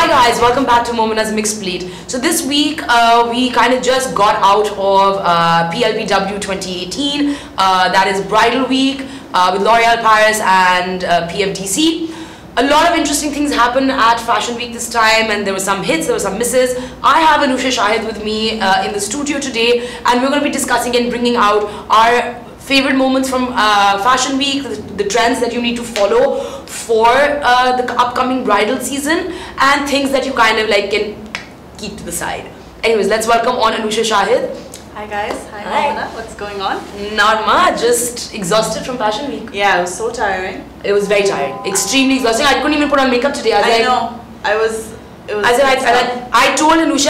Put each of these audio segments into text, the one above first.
guys, welcome back to Momina's Mixed Plate. So this week we kind of just got out of PLBW18, that is Bridal Week with L'Oreal Paris and PFDC. A lot of interesting things happened at Fashion Week this time, and there were some hits, there were some misses. I have Anusheh Shahid with me in the studio today, and we're going to be discussing and bringing out our favorite moments from Fashion Week, the trends that you need to follow for the upcoming bridal season, and things that you kind of like can keep to the side. Anyways, let's welcome on Anusheh Shahid. Hi guys, hi Momina, what's going on? Not much, just exhausted from Fashion Week. Yeah, it was so tiring. It was very tiring, extremely exhausting. I couldn't even put on makeup today. I told Anusheh, I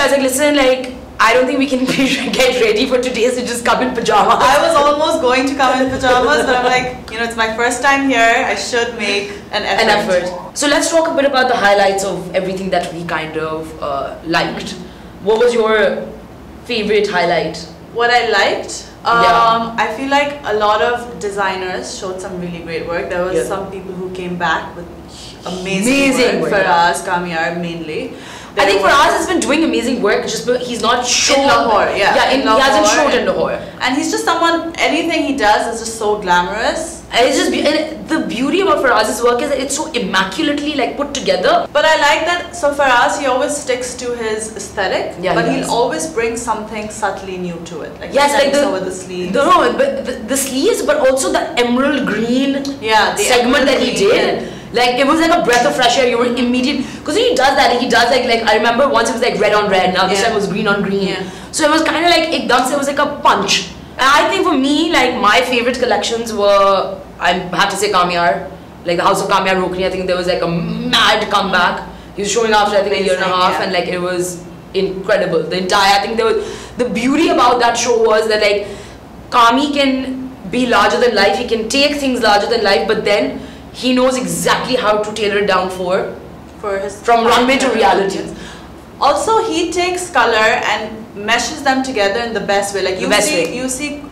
was like, listen, like, I don't think we can get ready for today, so just come in pajamas. I was almost going to come in pajamas, but I'm like, you know, it's my first time here, I should make an effort. So let's talk a bit about the highlights of everything that we kind of liked. What was your favorite highlight? What I liked? I feel like a lot of designers showed some really great work. There was some people who came back with amazing work. Faraz Kamiar mainly. I think Faraz has been doing amazing work, just he's not shown in Lahore. He hasn't showed in Lahore. And he's just someone, anything he does is just so glamorous. And it's just, and the beauty about Faraz's work is that it's so immaculately like put together. But I like that, so Faraz, he always sticks to his aesthetic, but he'll always bring something subtly new to it. Like like over the sleeves. The sleeves, but also the emerald green segment that he did. Yeah. Like, it was like a breath of fresh air. You were immediate, because when he does that, like I remember once it was like red on red, now this time it was green on green. So it was kind of like, it was like a punch. And I think for me, like, my favorite collections were, I have to say, Kamiar, like the House of Kamiar Rokni. I think there was like a mad comeback. He was showing after I think a year and a half, and like it was incredible. The entire, I think there was, the beauty about that show was that like, Kami can be larger than life, he can take things larger than life, but then he knows exactly how to tailor it down for his from runway to reality. Also, he takes color and meshes them together in the best way. Like you see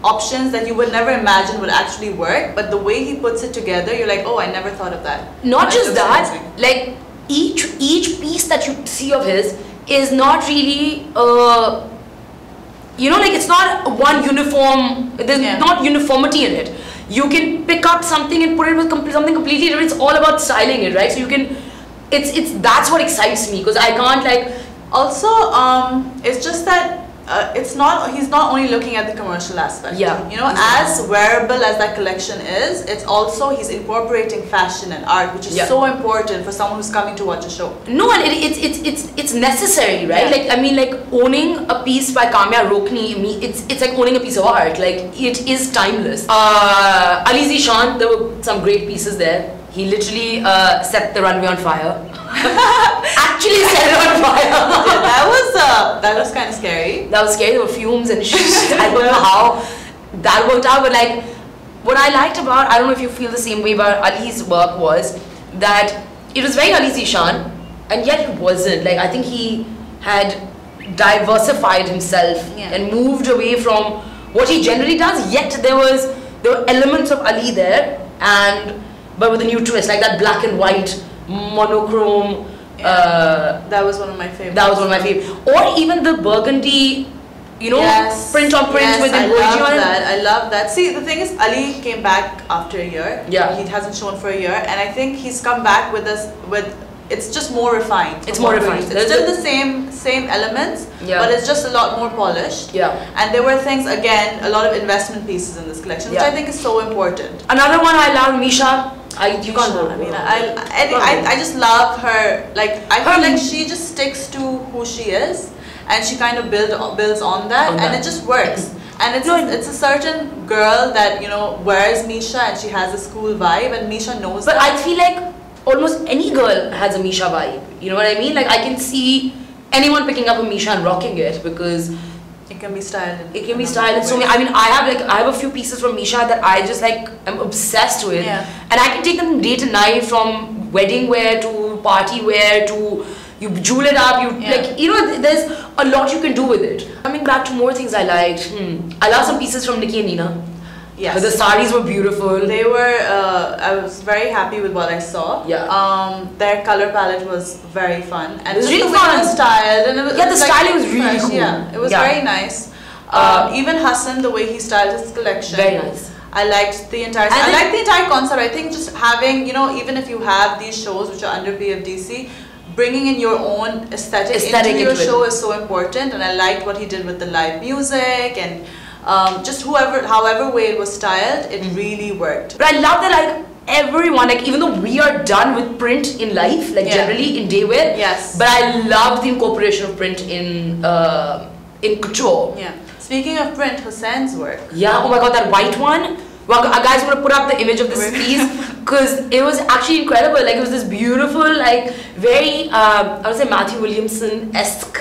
options that you would never imagine would actually work, but the way he puts it together, you're like, oh, I never thought of that. Not just that, like each piece that you see of his is not really you know, like it's not one uniform. There's not uniformity in it. You can pick up something and put it with something completely different. It's all about styling it, right? So you can, that's what excites me, because I can't like. Also, it's just that he's not only looking at the commercial aspect. Yeah. You know, as wearable as that collection is, it's also he's incorporating fashion and art, which is so important for someone who's coming to watch a show. No, and it's necessary, right? Like, I mean, like owning a piece by Kamiar Rokni, it's like owning a piece of art. Like, it is timeless. Ali Zishan, there were some great pieces there. He literally set the runway on fire. Actually set it on fire. That was kind of scary. That was scary. There were fumes and shit. I don't know how that worked out, but like, what I liked about, I don't know if you feel the same way about Ali's work, was that it was very Ali Zishan, and yet it wasn't. Like, I think he had diversified himself and moved away from what he generally does, yet there were elements of Ali there, but with a new twist, like that black and white monochrome. That was one of my favorites. That was one of my favorites. Or even the burgundy, you know, print on print with embroidery on it. I love that. See, the thing is, Ali came back after a year. Yeah. He hasn't shown for a year, and I think he's come back with it's just more refined. It's more refined. It's still the same elements, but it's just a lot more polished. Yeah. And there were things, again, a lot of investment pieces in this collection, which I think is so important. Another one I love, Misha. You can't go. I mean, I just love her. Like, I feel like she just sticks to who she is, and she kind of builds on that, and it just works. And it's a certain girl that, you know, wears Misha, and she has a school vibe, and Misha knows that. But I feel like almost any girl has a Misha vibe. You know what I mean? Like, I can see anyone picking up a Misha and rocking it, because it can be styled. It can be styled in so many. I mean, I have a few pieces from Misha that I just like am obsessed with, and I can take them day to night, from wedding wear to party wear to you jewel it up. Like, you know, there's a lot you can do with it. Coming back to more things I liked. I love some pieces from Nickie Nina. Yes. But the saris were beautiful. They were, I was very happy with what I saw. Yeah. Their color palette was very fun. And it was really the way fun. it was styled. And it was, yeah, the styling was really cool. Yeah, it was very nice. Even Hussain, the way he styled his collection. Very nice. I liked the entire concept. I think just having, you know, even if you have these shows which are under PFDC, bringing in your own aesthetic into your show is so important. And I liked what he did with the live music and just however way it was styled, it really worked. But I love that, like, everyone, like, even though we are done with print in life, like generally in day wear, but I love the incorporation of print in couture. Yeah. Speaking of print, Hussain's work. Yeah, oh my god, that white one. Well, guys, I'm gonna put up the image of this piece because it was actually incredible. Like, it was this beautiful, like, very, I would say Matthew Williamson-esque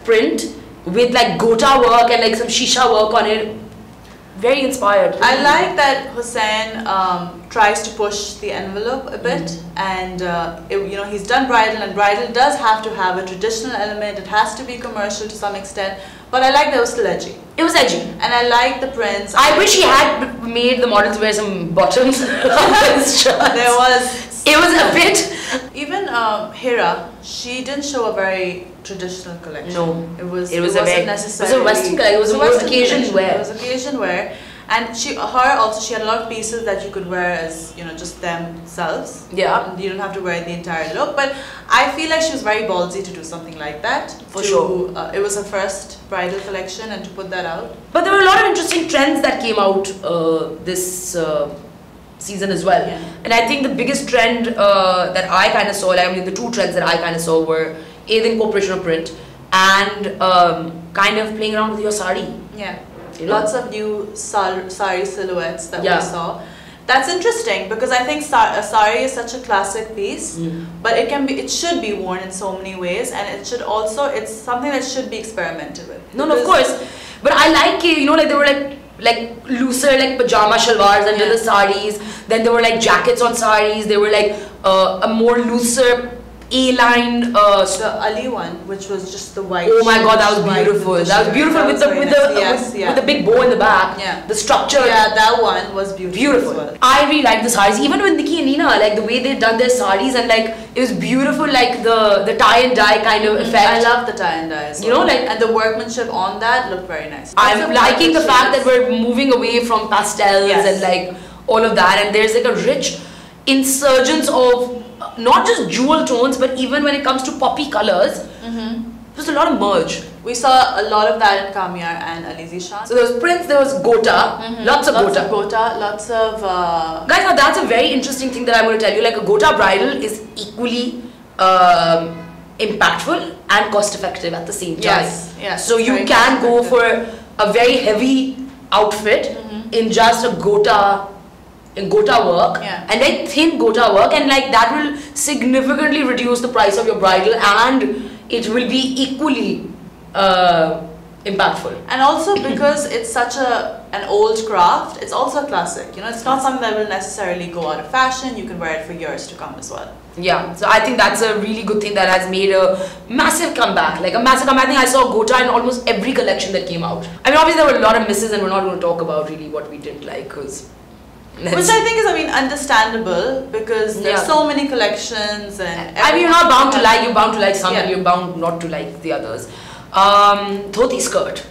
print with like gota work and like some shisha work on it. Very inspired. I like that Hussain tries to push the envelope a bit, and you know, he's done bridal, and bridal does have to have a traditional element. It has to be commercial to some extent, but I like that it was still edgy. It was edgy, and I like the prints. I wish he had made the models wear some bottoms. There was. It was a bit. Even Hira, she didn't show a very traditional collection. No, it was a Western collection. It was a more occasion wear. It was occasion wear, and she had a lot of pieces that you could wear as, you know, just themselves. Yeah, and you don't have to wear the entire look. But I feel like she was very ballsy to do something like that. For sure, it was her first bridal collection, and to put that out. But there were a lot of interesting trends that came out this season as well. And I think the biggest trend that I kind of saw, like, I mean, the two trends that I kind of saw were the incorporation of print and kind of playing around with your sari. Yeah, you know? Lots of new sari silhouettes that we saw. That's interesting because I think a sari is such a classic piece, but it should be worn in so many ways, and it's something that should be experimented with. No, of course. But I like, you know, like, there were like looser, like, pajama shalwars under the saris. Then there were like jackets on saris. There were like a more looser A-line. The Ali one, which was just the white. Oh my god, that was beautiful. That was beautiful with the big bow in the back. Yeah. The structure. Yeah, that one was beautiful. As well. I really liked the saris. Even with Nickie and Nina, like the way they done their saris, and like it was beautiful, like the tie and dye kind of effect. I love the tie and dye as well. You know, like, and the workmanship on that looked very nice. I'm liking the fact that we're moving away from pastels and like all of that, and there's like a rich insurgence of not just jewel tones, but even when it comes to poppy colors, there's a lot of merge. We saw a lot of that in Kamiar and Ali Zishan. So there was prints, there was gota, lots of gota. Lots of guys, now that's a very interesting thing that I'm going to tell you. Like, a gota bridal is equally impactful and cost effective at the same time. Yes. So you can go for a very heavy outfit in just a gota work and like thin gota work, and like that will significantly reduce the price of your bridal, and it will be equally impactful. And also because it's such an old craft, it's also a classic. You know, it's not something that will necessarily go out of fashion. You can wear it for years to come as well. Yeah, so I think that's a really good thing that has made a massive comeback. Like, a massive comeback. I think I saw gota in almost every collection that came out. I mean, obviously there were a lot of misses, and we're not going to talk about really what we didn't like, because which I think is, I mean, understandable, because there's so many collections, and I mean, you're not bound to like, you're bound to like some, and you're bound not to like the others. Dhoti skirt.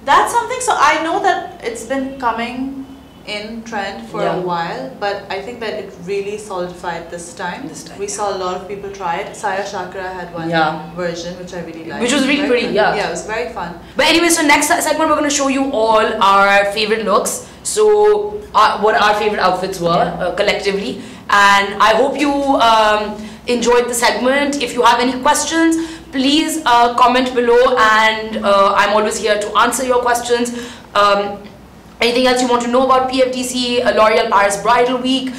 That's something, so I know that it's been coming in trend for a while, but I think that it really solidified this time. We saw a lot of people try it. Saira Shakira had one version, which I really liked. Which was really pretty, Yeah, it was very fun. But anyway, so next segment we're going to show you all our favorite looks. So, what our favorite outfits were collectively. And I hope you enjoyed the segment. If you have any questions, please comment below, and I'm always here to answer your questions. Anything else you want to know about PFDC L'Oreal Paris Bridal Week,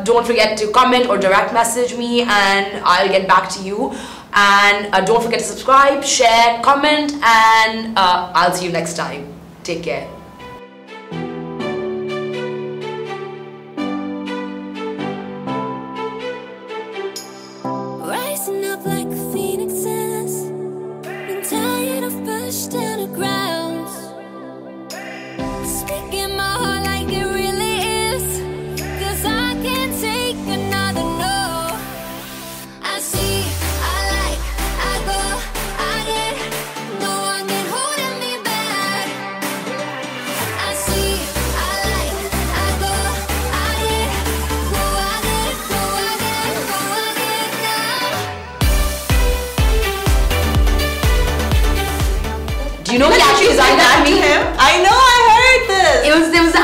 don't forget to comment or direct message me, and I'll get back to you. And don't forget to subscribe, share, comment, and I'll see you next time. Take care. Rising up like phoenixes, been tired of pushed to the ground. Speaking my heart.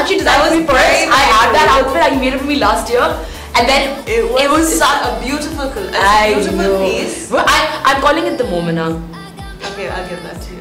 she designed for me first. I had that outfit. I made it for me last year. And then it was such a beautiful piece. I'm calling it the Momina. Okay, I'll give that to you.